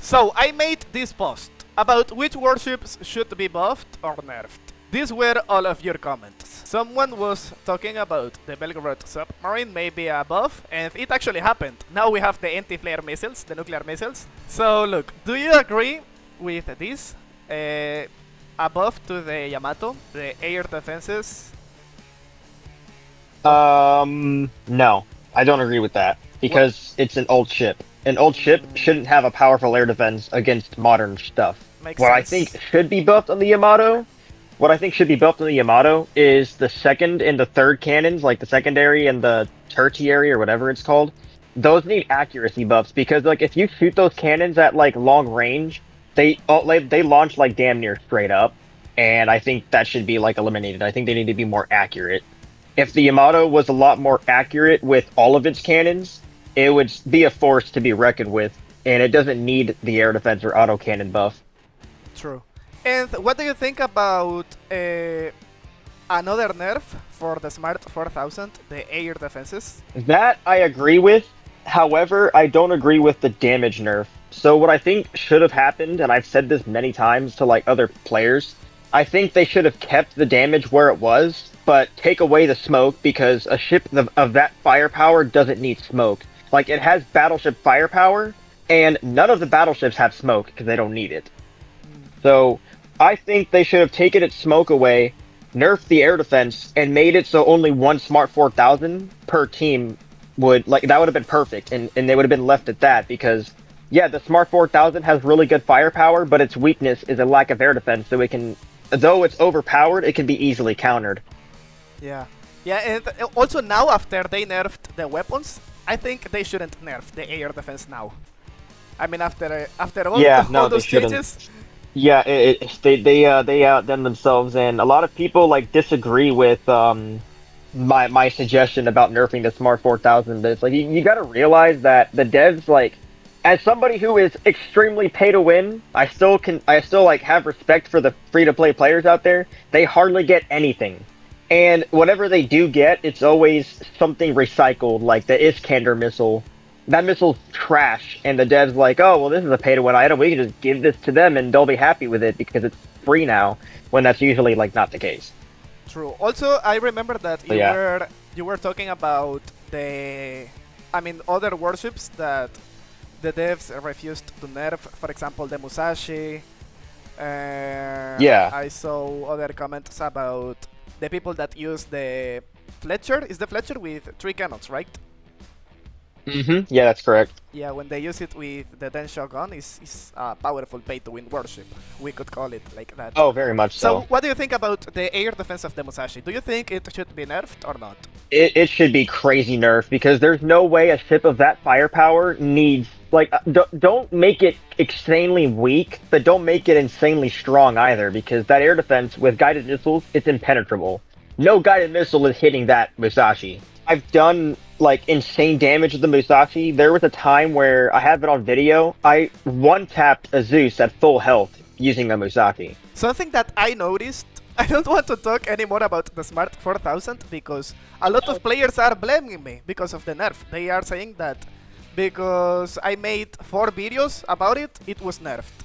So I made this post about which warships should be buffed or nerfed. These were all of your comments. Someone was talking about the Belgorod Submarine may be a buff, and it actually happened. Now we have the anti-flare missiles, the nuclear missiles. So look, do you agree with this? A buff to the Yamato, the air defenses? No, I don't agree with that because it's an old ship. An old ship shouldn't have a powerful air defense against modern stuff. Makes What I sense. think should be buffed on the Yamato, what I think should be buffed on the Yamato is the second and the third cannons, like the secondary and the tertiary or whatever it's called. Those need accuracy buffs because like if you shoot those cannons at like long range, they launch like damn near straight up, and I think that should be like eliminated. I think they need to be more accurate. If the Yamato was a lot more accurate with all of its cannons, it would be a force to be reckoned with, and it doesn't need the air defense or autocannon buff. True. And what do you think about another nerf for the Smart 4000, the air defenses? That I agree with. However, I don't agree with the damage nerf. So what I think should have happened, and I've said this many times to like other players, I think they should have kept the damage where it was, but take away the smoke because a ship of that firepower doesn't need smoke. Like it has battleship firepower, and none of the battleships have smoke because they don't need it. So I think they should have taken its smoke away, nerfed the air defense, and made it so only one Smart 4000 per team would like that would have been perfect, and they would have been left at that because yeah, the Smart 4000 has really good firepower, but its weakness is a lack of air defense, so it can, though it's overpowered, it can be easily countered. Yeah. Yeah, and also now after they nerfed the weapons, I think they shouldn't nerf the air defense now. I mean after all, Yeah, no, all they those shouldn't. changes. Yeah, they outdone themselves, and a lot of people like disagree with my suggestion about nerfing the Smart 4000. But it's like you got to realize that the devs like, as somebody who is extremely pay to win, I still like have respect for the free to play players out there. They hardly get anything, and whatever they do get, it's always something recycled, like the Iskander missile. That missile's trash, and the devs like, oh well, this is a pay to win item. We can just give this to them, and they'll be happy with it because it's free now. When that's usually like not the case. True. Also, I remember that So, yeah. you were talking about other warships that the devs refused to nerf. For example, the Musashi. Yeah. I saw other comments about the people that use the Fletcher. Is the Fletcher with 3 cannons, right? Yeah, that's correct. Yeah, when they use it with the Den Shogun, is a powerful pay-to-win warship. We could call it like that. Oh, very much So, so. what do you think about the air defense of the Musashi? Do you think it should be nerfed or not? It should be crazy nerf because there's no way a ship of that firepower needs like don't make it insanely weak, but don't make it insanely strong either because that air defense with guided missiles, it's impenetrable. No guided missile is hitting that Musashi. I've done like insane damage with the Musashi. There was a time where I have it on video. I one-tapped a Zeus at full health using a Musashi. Something that I noticed, I don't want to talk anymore about the Smart 4000 because a lot of players are blaming me because of the nerf. They are saying that because I made 4 videos about it, it was nerfed.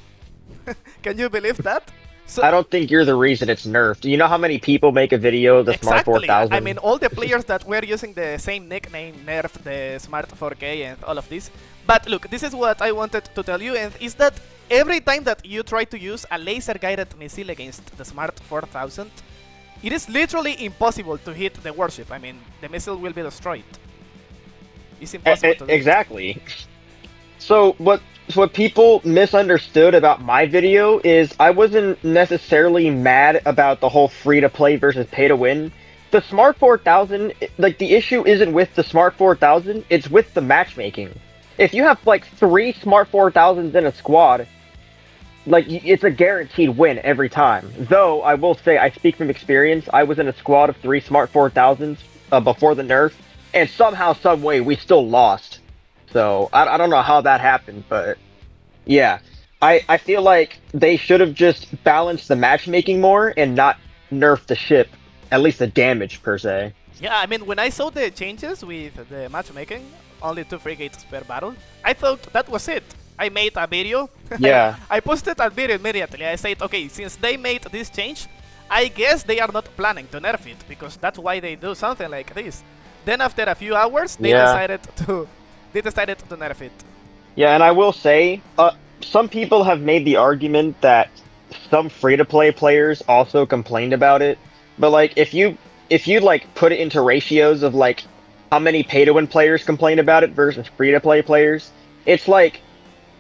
Can you believe that? So, I don't think you're the reason it's nerfed. Do you know how many people make a video of the Smart exactly. 4000? I mean, all the players that were using the same nickname nerfed the Smart 4K and all of this. But look, this is what I wanted to tell you, and is that every time that you try to use a laser-guided missile against the Smart 4000, it is literally impossible to hit the warship. I mean, the missile will be destroyed. It's impossible to do. Exactly. So what people misunderstood about my video is I wasn't necessarily mad about the whole free-to-play versus pay-to-win. The Smart 4000, like the issue isn't with the Smart 4000, it's with the matchmaking. If you have like 3 Smart 4000s in a squad, like it's a guaranteed win every time. Though I will say, I speak from experience, I was in a squad of 3 Smart 4000s before the nerf, and somehow, some way, we still lost. So I don't know how that happened, but yeah, I feel like they should have just balanced the matchmaking more and not nerfed the ship, at least the damage per se. Yeah, I mean, when I saw the changes with the matchmaking, only 2 frigates per battle, I thought that was it. I made a video. Yeah. I posted that video immediately. I said, okay, since they made this change, I guess they are not planning to nerf it, because that's why they do something like this. Then after a few hours, they decided to nerf it. Yeah, and I will say, some people have made the argument that some free-to-play players also complained about it. But like, if you like put it into ratios of like how many pay-to-win players complain about it versus free-to-play players, it's like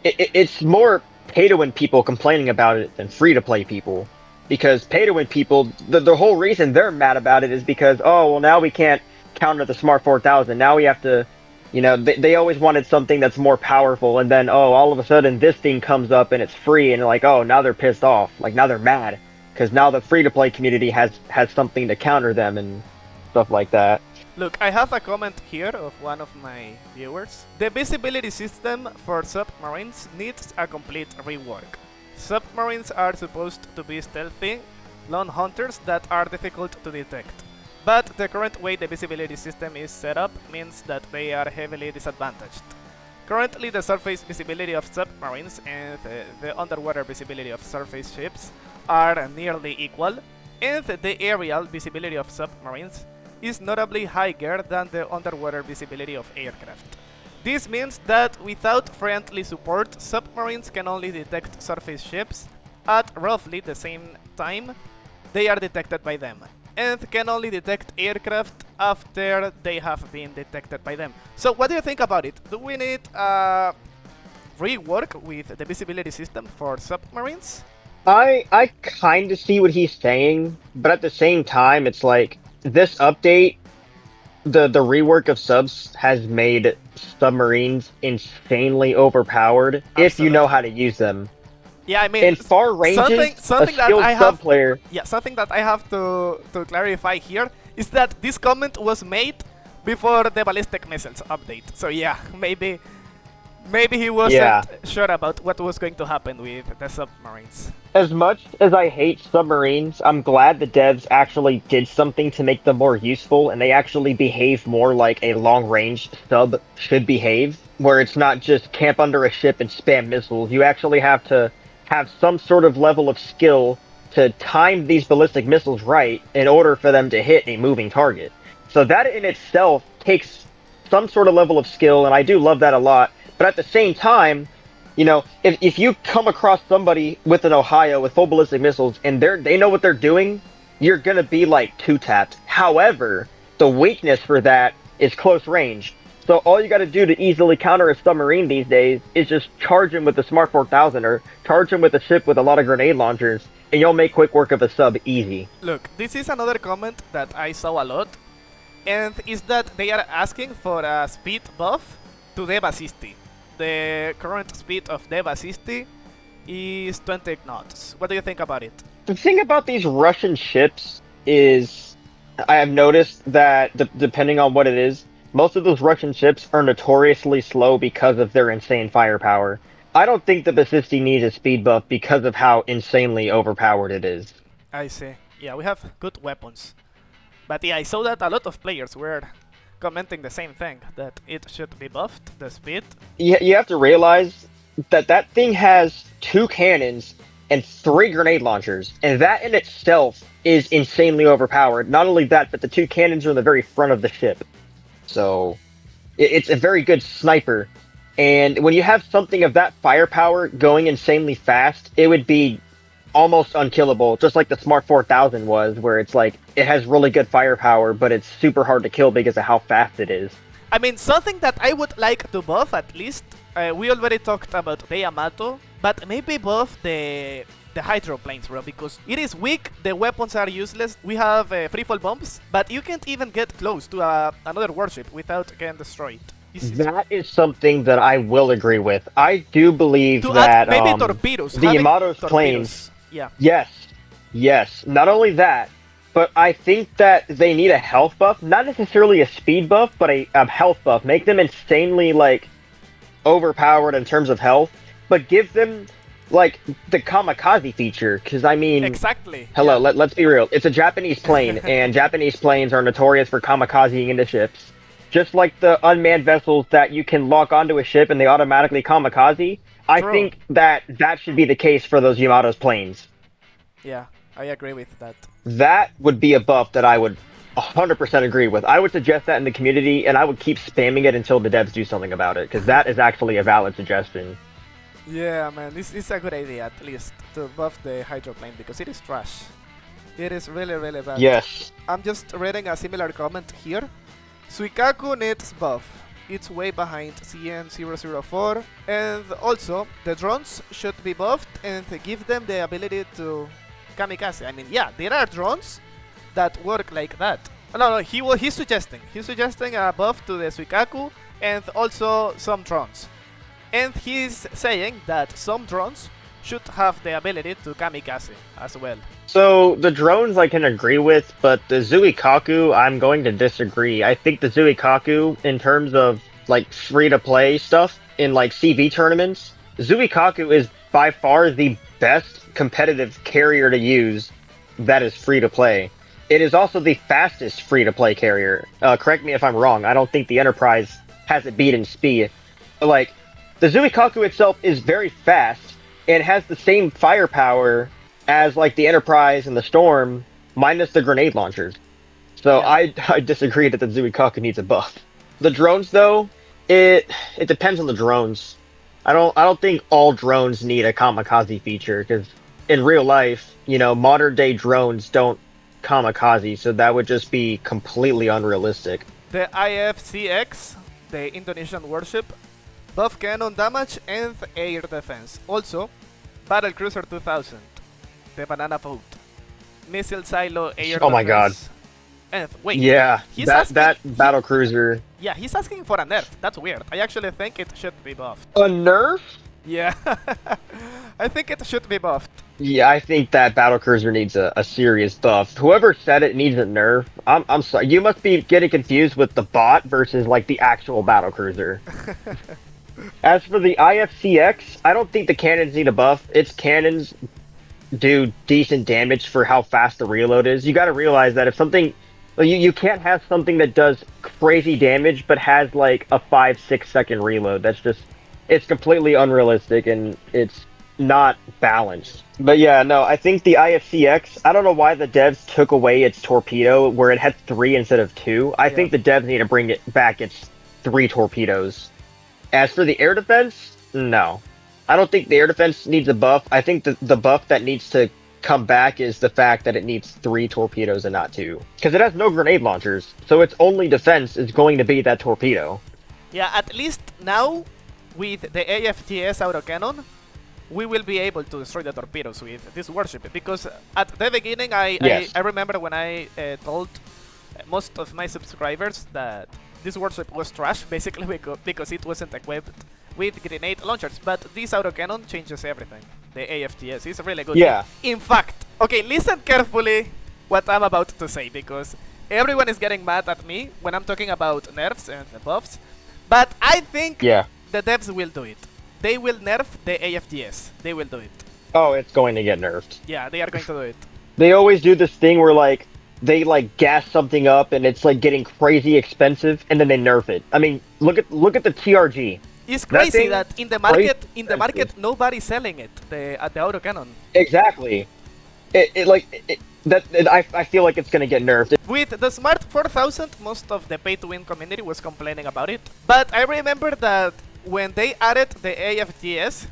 it's more pay-to-win people complaining about it than free-to-play people. Because pay-to-win people, the whole reason they're mad about it is because, oh, well, now we can't counter the Smart 4000. Now we have to, you know, they always wanted something that's more powerful, and then, oh, all of a sudden this thing comes up and it's free, and like, oh, now they're pissed off. Like, now they're mad. Because now the free-to-play community has something to counter them and stuff like that. Look, I have a comment here of one of my viewers. The visibility system for submarines needs a complete rework. Submarines are supposed to be stealthy, lone hunters that are difficult to detect. But the current way the visibility system is set up means that they are heavily disadvantaged. Currently, the surface visibility of submarines and the underwater visibility of surface ships are nearly equal, and the aerial visibility of submarines is notably higher than the underwater visibility of aircraft. This means that without friendly support, submarines can only detect surface ships at roughly the same time they are detected by them, and can only detect aircraft after they have been detected by them. So what do you think about it? Do we need a rework with the visibility system for submarines? I kind of see what he's saying, but at the same time, it's like, this update, the rework of subs has made submarines insanely overpowered. Absolutely. If you know how to use them. Yeah, I mean, in far ranges, something a skilled sub player. Yeah, something that I have to clarify here is that this comment was made before the ballistic missiles update. So yeah, maybe he wasn't sure about what was going to happen with the submarines. As much as I hate submarines, I'm glad the devs actually did something to make them more useful, and they actually behave more like a long-range sub should behave, where it's not just camp under a ship and spam missiles. You actually have to have some sort of level of skill to time these ballistic missiles right in order for them to hit a moving target. So that in itself takes some sort of level of skill, and I do love that a lot. But at the same time, you know, if you come across somebody with an Ohio with full ballistic missiles and they know what they're doing, you're gonna be like two-tapped. However, the weakness for that is close range. So all you gotta do to easily counter a submarine these days is just charge him with the Smart 4000 or charge him with a ship with a lot of grenade launchers, and you'll make quick work of a sub easy. Look, this is another comment that I saw a lot, and is that they are asking for a speed buff to the Basisti. The current speed of the Basisti is 20 knots. What do you think about it? The thing about these Russian ships is, I have noticed that depending on what it is, most of those Russian ships are notoriously slow because of their insane firepower. I don't think the Basisti needs a speed buff because of how insanely overpowered it is. I see. Yeah, we have good weapons. But yeah, I saw that a lot of players were commenting the same thing, that it should be buffed, the speed. You have to realize that thing has 2 cannons and 3 grenade launchers, and that in itself is insanely overpowered. Not only that, but the 2 cannons are in the very front of the ship. So, it's a very good sniper. And when you have something of that firepower going insanely fast, it would be almost unkillable, just like the Smart 4000 was, where it's like, it has really good firepower, but it's super hard to kill because of how fast it is. I mean, something that I would like to buff at least, we already talked about the Yamato, but maybe buff the Hydroplanes, bro, because it is weak, the weapons are useless, we have freefall bombs, but you can't even get close to another warship without getting destroyed. That is something that I will agree with. I do believe that maybe torpedoes, the Yamato's planes. Yeah. Yes. Not only that, but I think that they need a health buff, not necessarily a speed buff, but a health buff. Make them insanely like overpowered in terms of health, but give them like the kamikaze feature. Because I mean, exactly. Hello, let's be real. It's a Japanese plane, and Japanese planes are notorious for kamikazing into ships. Just like the unmanned vessels that you can lock onto a ship and they automatically kamikaze, I True. think that should be the case for those Yamato's planes. Yeah, I agree with that. That would be a buff that I would 100% agree with. I would suggest that in the community, and I would keep spamming it until the devs do something about it, because that is actually a valid suggestion. Yeah, man, it's a good idea at least to buff the Hydroplane because it is trash. It is really, really bad. Yes. I'm just reading a similar comment here. Suikaku needs buff. It's way behind CN004. And also, the drones should be buffed and give them the ability to kamikaze. I mean, yeah, there are drones that work like that. No, he's suggesting. He's suggesting a buff to the Suikaku and also some drones. And he's saying that some drones should have the ability to kamikaze as well. So the drones I can agree with, but the Zuikaku I'm going to disagree. I think the Zuikaku, in terms of like free-to-play stuff in like CV tournaments, Zuikaku is by far the best competitive carrier to use that is free-to-play. It is also the fastest free-to-play carrier. Correct me if I'm wrong. I don't think the Enterprise has it beat in speed. But like, the Zuikaku itself is very fast and has the same firepower as like the Enterprise and the Storm, minus the grenade launchers. So Yeah. I disagree that the Zuikaku needs a buff. The drones though, it depends on the drones. I don't think all drones need a kamikaze feature, because in real life, you know, modern day drones don't kamikaze, so that would just be completely unrealistic. The IFGS, the Indonesian warship, buff cannon damage and air defense. Also, Battlecruiser 2000, the banana boat, missile silo air Oh my god. defense. And wait, Yeah, he's that asking, battle cruiser. yeah, he's asking for a nerf. That's weird. I actually think it should be buffed. A nerf? Yeah, I think it should be buffed. Yeah, I think that battle cruiser needs a serious buff. Whoever said it needs a nerf, I'm sorry. You must be getting confused with the bot versus like the actual battle cruiser. As for the IFCX, I don't think the cannons need a buff. Its cannons do decent damage for how fast the reload is. You got to realize that if something, you can't have something that does crazy damage but has like a 5-6 second reload. That's just, it's completely unrealistic and it's not balanced. But yeah, no, I think the IFCX, I don't know why the devs took away its torpedo where it had 3 instead of 2. I think the devs need to bring it back its 3 torpedoes. As for the air defense, no. I don't think the air defense needs a buff. I think the buff that needs to come back is the fact that it needs 3 torpedoes and not 2. Because it has no grenade launchers, so its only defense is going to be that torpedo. Yeah, at least now, with the AFGS autocannon, we will be able to destroy the torpedoes with this warship. Because at the beginning, I remember when I told most of my subscribers that this warship was trash, basically because it wasn't equipped with grenade launchers. But this autocannon changes everything. The AFGS is really good. Yeah. In fact, okay, listen carefully what I'm about to say, because everyone is getting mad at me when I'm talking about nerfs and buffs. But I think the devs will do it. They will nerf the AFGS. They will do it. Oh, it's going to get nerfed. Yeah, they are going to do it. They always do this thing where like they like gas something up and it's like getting crazy expensive and then they nerf it. I mean, look at the TRG. It's crazy that in the market nobody's selling it. The autocannon. Exactly. I feel like it's gonna get nerfed. With the Smart 4000, most of the pay-to-win community was complaining about it. But I remember that when they added the AFGS,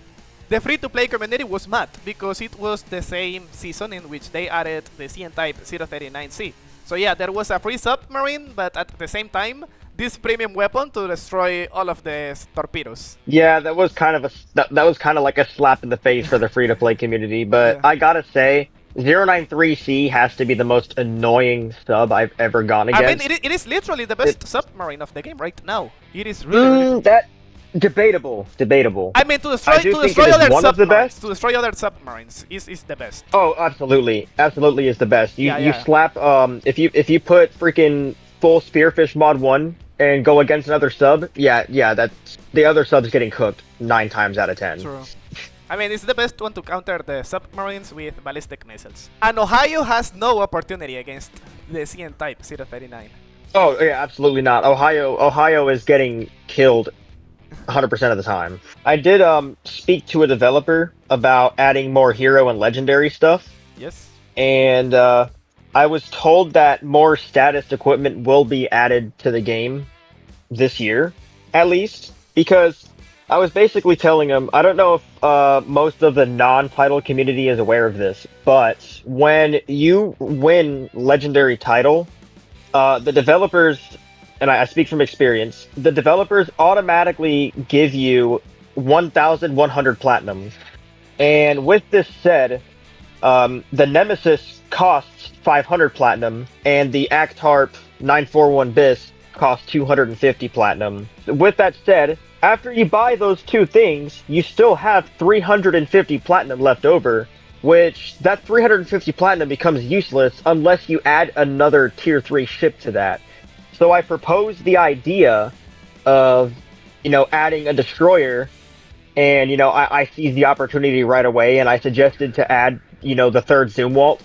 the free-to-play community was mad because it was the same season in which they added the CN-Type 039C. So yeah, there was a free submarine, but at the same time, this premium weapon to destroy all of the torpedoes. Yeah, that was kind of that was kind of like a slap in the face for the free-to-play community. But I gotta say, 093C has to be the most annoying sub I've ever gone against. I mean, it is literally the best submarine of the game right now. It is really that debatable. I mean, to destroy other submarines is the best. Oh, absolutely is the best. You slap if you put freaking full Spearfish mod 1 and go against another sub, that's the other sub's getting cooked 9 times out of 10. True. I mean, it's the best one to counter the submarines with ballistic missiles. And Ohio has no opportunity against the CN-Type 039. Oh, yeah, absolutely not. Ohio is getting killed 100% of the time. I did speak to a developer about adding more hero and legendary stuff, Yes. and I was told that more status equipment will be added to the game this year, at least, because I was basically telling him, I don't know if most of the non-title community is aware of this, but when you win legendary title, the developers, and I speak from experience, the developers automatically give you 1,100 platinum. And with this said, the Nemesis costs 500 platinum, and the Actarp 941 Bis costs 250 platinum. With that said, after you buy those two things, you still have 350 platinum left over, which that 350 platinum becomes useless unless you add another tier 3 ship to that. So I proposed the idea of, adding a destroyer, and, I seized the opportunity right away, and I suggested to add, the third Zoomwalt,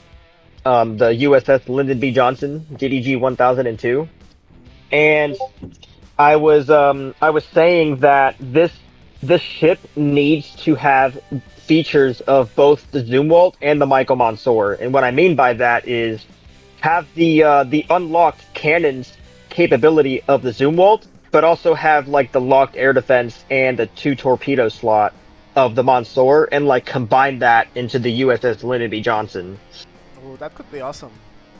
the USS Lyndon B. Johnson, DDG 1002. And I was saying that this ship needs to have features of both the Zoomwalt and the Michael Mansour. And what I mean by that is have the unlocked cannons capability of the Zoomwalt, but also have like the locked air defense and the 2 torpedo slot of the Mansour, and like combine that into the USS Lyndon B. Johnson. Oh, that could be awesome.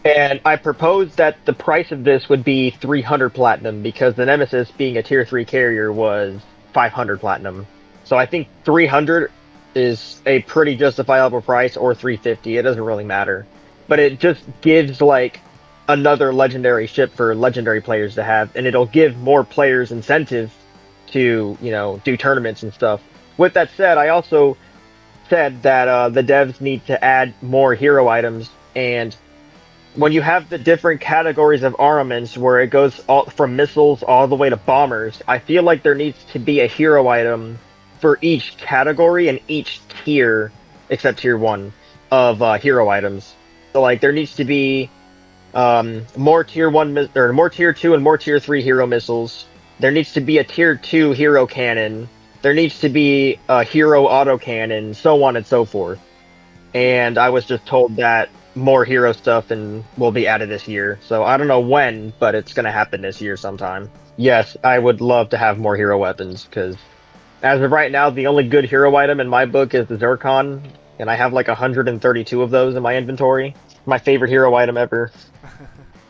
And I proposed that the price of this would be 300 platinum because the Nemesis, being a tier 3 carrier, was 500 platinum. So I think 300 is a pretty justifiable price, or 350. It doesn't really matter. But it just gives like another legendary ship for legendary players to have, and it'll give more players incentive to, do tournaments and stuff. With that said, I also said that the devs need to add more hero items, and when you have the different categories of armaments where it goes all, from missiles all the way to bombers, I feel like there needs to be a hero item for each category and each tier, except tier 1, of hero items. So like there needs to be more tier 1 or more tier 2 and more tier 3 hero missiles. There needs to be a tier 2 hero cannon. There needs to be a hero autocannon, so on and so forth. And I was just told that more hero stuff and will be added this year. So I don't know when, but it's going to happen this year sometime. Yes, I would love to have more hero weapons, because as of right now, the only good hero item in my book is the Zircon, and I have like 132 of those in my inventory. My favorite hero item ever.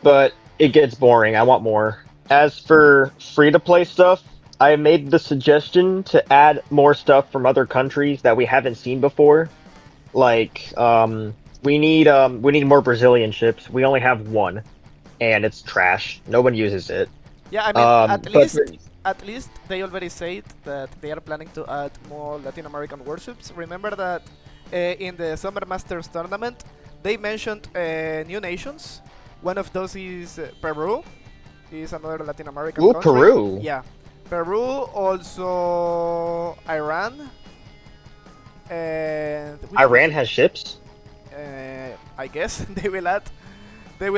But it gets boring. I want more. As for free-to-play stuff, I made the suggestion to add more stuff from other countries that we haven't seen before. Like, we need more Brazilian ships. We only have one, and it's trash. No one uses it. Yeah, I mean, But at least they already said that they are planning to add more Latin American warships. Remember that in the Summer Masters tournament, they mentioned new nations. One of those is Peru. Is another Latin American country. Peru. Yeah, Peru, also Iran, and Iran has ships. I guess they will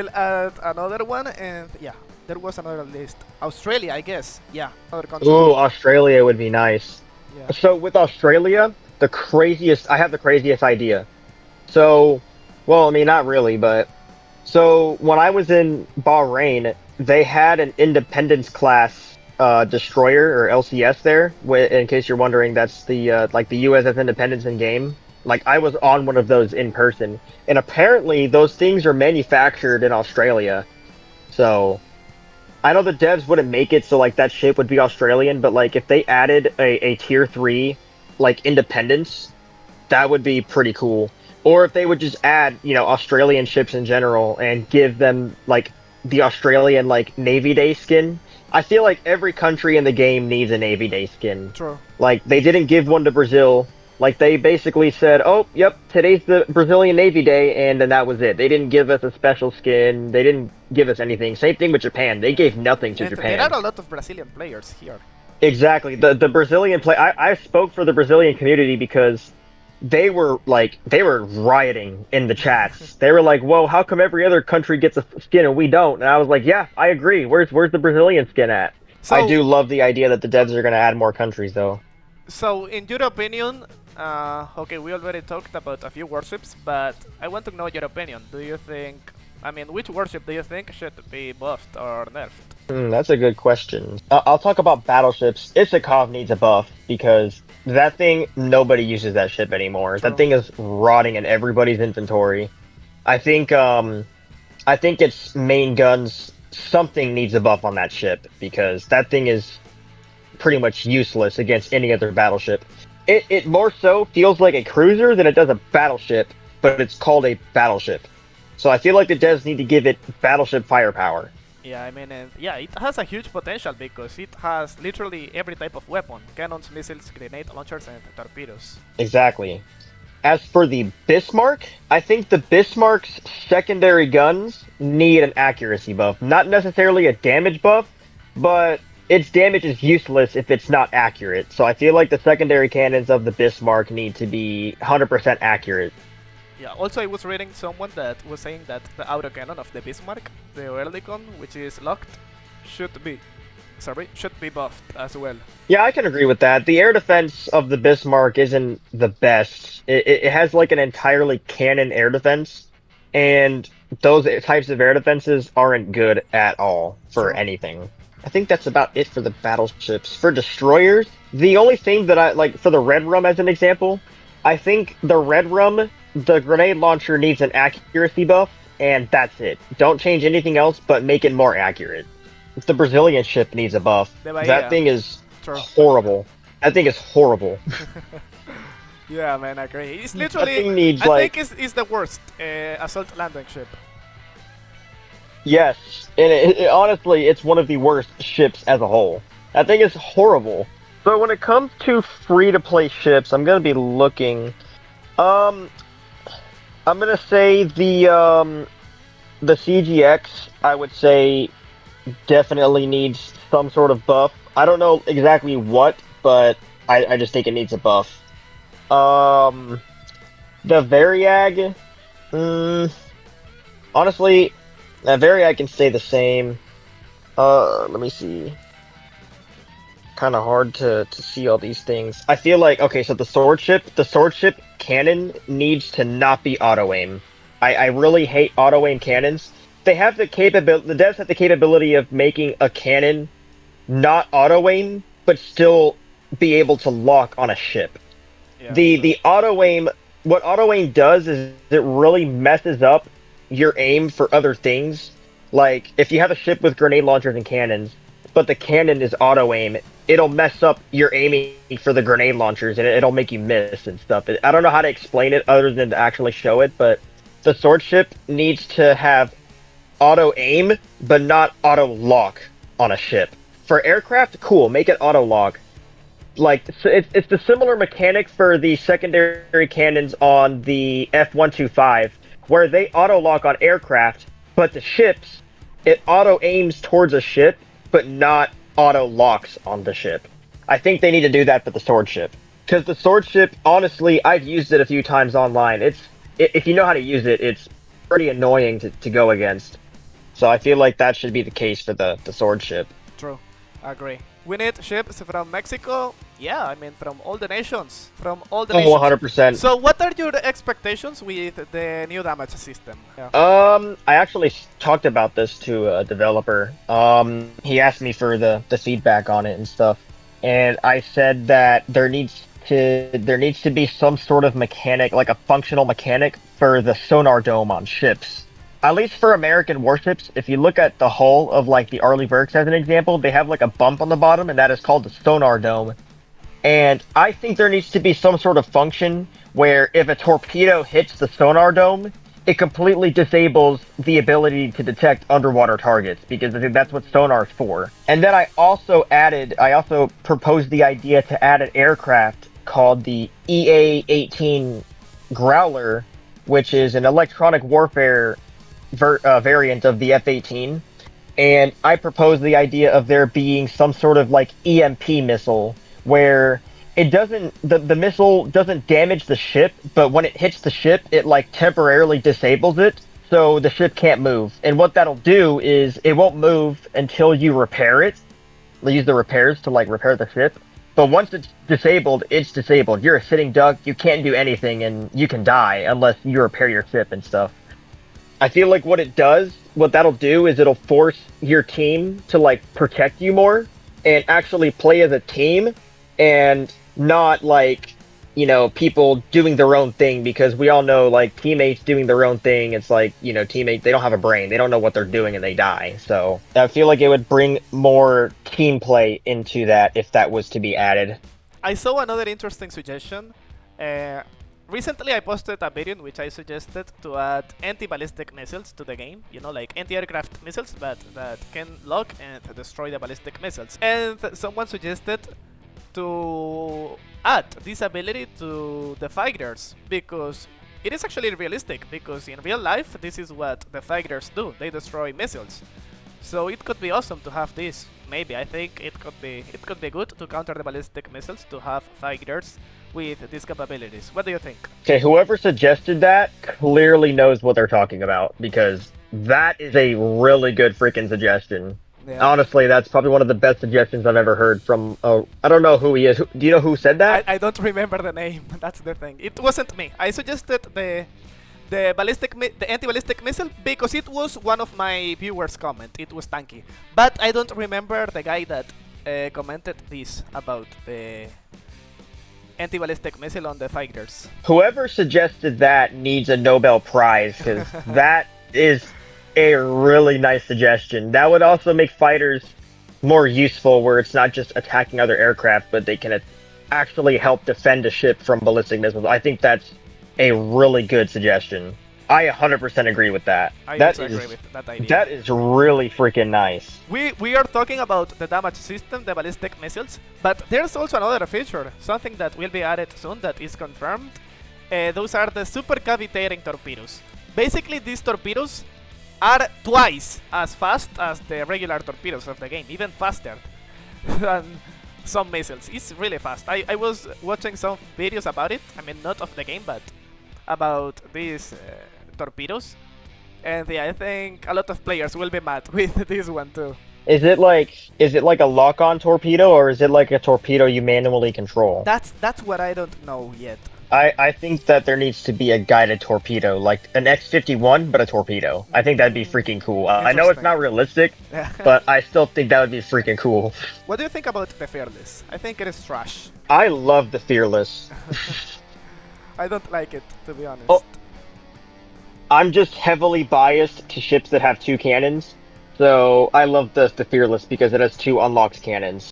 add another one, and yeah, there was another list. Australia, I guess. Yeah, other country. Ooh, Australia would be nice. Yeah. So with Australia, I have the craziest idea. So, well, I mean, not really, but so when I was in Bahrain, they had an Independence class destroyer, or LCS there. In case you're wondering, that's the like the USS Independence in game. Like, I was on one of those in person, and apparently those things are manufactured in Australia. So I know the devs wouldn't make it so like that ship would be Australian, but like if they added a tier 3 like Independence, that would be pretty cool. Or if they would just add, Australian ships in general and give them like the Australian like Navy Day skin. I feel like every country in the game needs a Navy Day skin. True. Like, they didn't give one to Brazil. Like, they basically said, oh, yep, today's the Brazilian Navy Day, and then that was it. They didn't give us a special skin. They didn't give us anything. Same thing with Japan. They gave nothing to Japan. There are a lot of Brazilian players here. Exactly. The Brazilian I spoke for the Brazilian community because they were rioting in the chats. They were like, whoa, how come every other country gets a skin and we don't? And I was like, yeah, I agree. Where's the Brazilian skin at? So, I do love the idea that the devs are going to add more countries, though. So, in your opinion, okay, we already talked about a few warships, but I want to know your opinion. Do you think, I mean, which warship do you think should be buffed or nerfed? That's a good question. I'll talk about battleships. Isakov needs a buff because that thing, nobody uses that ship anymore. True. That thing is rotting in everybody's inventory. I think its main guns, something needs a buff on that ship because that thing is pretty much useless against any other battleship. It more so feels like a cruiser than it does a battleship, but it's called a battleship. So I feel like the devs need to give it battleship firepower. Yeah, I mean, yeah, it has a huge potential because it has literally every type of weapon: cannons, missiles, grenade launchers, and torpedoes. Exactly. As for the Bismarck, I think the Bismarck's secondary guns need an accuracy buff. Not necessarily a damage buff, but its damage is useless if it's not accurate. So I feel like the secondary cannons of the Bismarck need to be 100% accurate. Yeah, also I was reading someone that was saying that the autocannon of the Bismarck, the early gun, which is locked, should be buffed as well. Yeah, I can agree with that. The air defense of the Bismarck isn't the best. It has like an entirely cannon air defense, and those types of air defenses aren't good at all for True. anything. I think that's about it for the battleships. For destroyers, the only thing that I like for the Red Rum as an example, I think the Red Rum, the grenade launcher needs an accuracy buff, and that's it. Don't change anything else, but make it more accurate. The Brazilian ship needs a buff. That thing is True. horrible. That thing is horrible. Yeah, man, I agree. It's That literally, thing needs, I like- think it's the worst assault landing ship. Yes, and honestly, it's one of the worst ships as a whole. That thing is horrible. So when it comes to free-to-play ships, I'm gonna be looking. I'm gonna say the CGX. I would say definitely needs some sort of buff. I don't know exactly what, but I just think it needs a buff. The Variag, honestly, that Variag can stay the same. Let me see. Kind of hard to see all these things. I feel like, okay, so the sword ship cannon needs to not be auto aim. I really hate auto aim cannons. They have the capability. The devs have the capability of making a cannon not auto aim, but still be able to lock on a ship. Yeah, The auto aim, what auto aim does is it really messes up your aim for other things. Like if you have a ship with grenade launchers and cannons, but the cannon is auto aim, it'll mess up your aiming for the grenade launchers and it'll make you miss and stuff. I don't know how to explain it other than to actually show it, but the sword ship needs to have auto aim, but not auto lock on a ship. For aircraft, cool, make it auto lock. Like it's the similar mechanic for the secondary cannons on the F125, where they auto lock on aircraft, but the ships, it auto aims towards a ship, but not auto locks on the ship. I think they need to do that for the sword ship, because the sword ship, honestly, I've used it a few times online. If you know how to use it, it's pretty annoying to go against. So I feel like that should be the case for the sword ship. True, I agree. We need ships from Mexico. Yeah, I mean from all the nations, Oh, 100%. So, what are your expectations with the new damage system? Yeah. I actually talked about this to a developer. He asked me for the feedback on it and stuff, and I said that there needs to be some sort of mechanic, like a functional mechanic for the sonar dome on ships. At least for American warships, if you look at the hull of like the Arleigh Burkes as an example, they have like a bump on the bottom, and that is called the sonar dome. And I think there needs to be some sort of function where if a torpedo hits the sonar dome, it completely disables the ability to detect underwater targets, because I think that's what sonar is for. And then I also proposed the idea to add an aircraft called the EA-18 Growler, which is an electronic warfare variant of the F-18. And I proposed the idea of there being some sort of like EMP missile, where the missile doesn't damage the ship, but when it hits the ship, it like temporarily disables it, so the ship can't move. And what that'll do is it won't move until you repair it. use the repairs to like repair the ship. But once it's disabled, it's disabled. You're a sitting duck. You can't do anything, and you can die unless you repair your ship and stuff. I feel like what that'll do is it'll force your team to like protect you more and actually play as a team and not like, people doing their own thing, because we all know like teammates doing their own thing. It's like, teammates, they don't have a brain. They don't know what they're doing and they die. So I feel like it would bring more team play into that if that was to be added. I saw another interesting suggestion. Recently, I posted a video in which I suggested to add anti-ballistic missiles to the game. Like anti-aircraft missiles, but that can lock and destroy the ballistic missiles. And someone suggested to add this ability to the fighters, because it is actually realistic, because in real life this is what the fighters do. They destroy missiles. So it could be awesome to have this. Maybe I think it could be good to counter the ballistic missiles, to have fighters with these capabilities. What do you think? Okay, whoever suggested that clearly knows what they're talking about, because that is a really good freaking suggestion. Yeah. Honestly, that's probably one of the best suggestions I've ever heard from. I don't know who he is. Do you know who said that? I don't remember the name. That's the thing. It wasn't me. I suggested the anti-ballistic missile because it was one of my viewers' comment. It was tanky, but I don't remember the guy that commented this about the anti-ballistic missile on the fighters. Whoever suggested that needs a Nobel Prize, because that is a really nice suggestion. That would also make fighters more useful, where it's not just attacking other aircraft, but they can actually help defend a ship from ballistic missiles. I think that's a really good suggestion. I 100% agree with that. I also agree with that idea. That is really freaking nice. We are talking about the damage system, the ballistic missiles, but there's also another feature, something that will be added soon that is confirmed. Those are the super cavitating torpedoes. Basically, these torpedoes are twice as fast as the regular torpedoes of the game, even faster than some missiles. It's really fast. I was watching some videos about it, I mean not of the game, but about these torpedoes, and yeah, I think a lot of players will be mad with this one too. Is it like a lock-on torpedo, or is it like a torpedo you manually control? That's what I don't know yet. I think that there needs to be a guided torpedo, like an X-51, but a torpedo. I think that'd be freaking cool. I know it's not realistic, but I still think that would be freaking cool. What do you think about the Fearless? I think it is trash. I love the Fearless. I don't like it, to be honest. Oh, I'm just heavily biased to ships that have 2 cannons, so I love the Fearless because it has 2 unlocked cannons.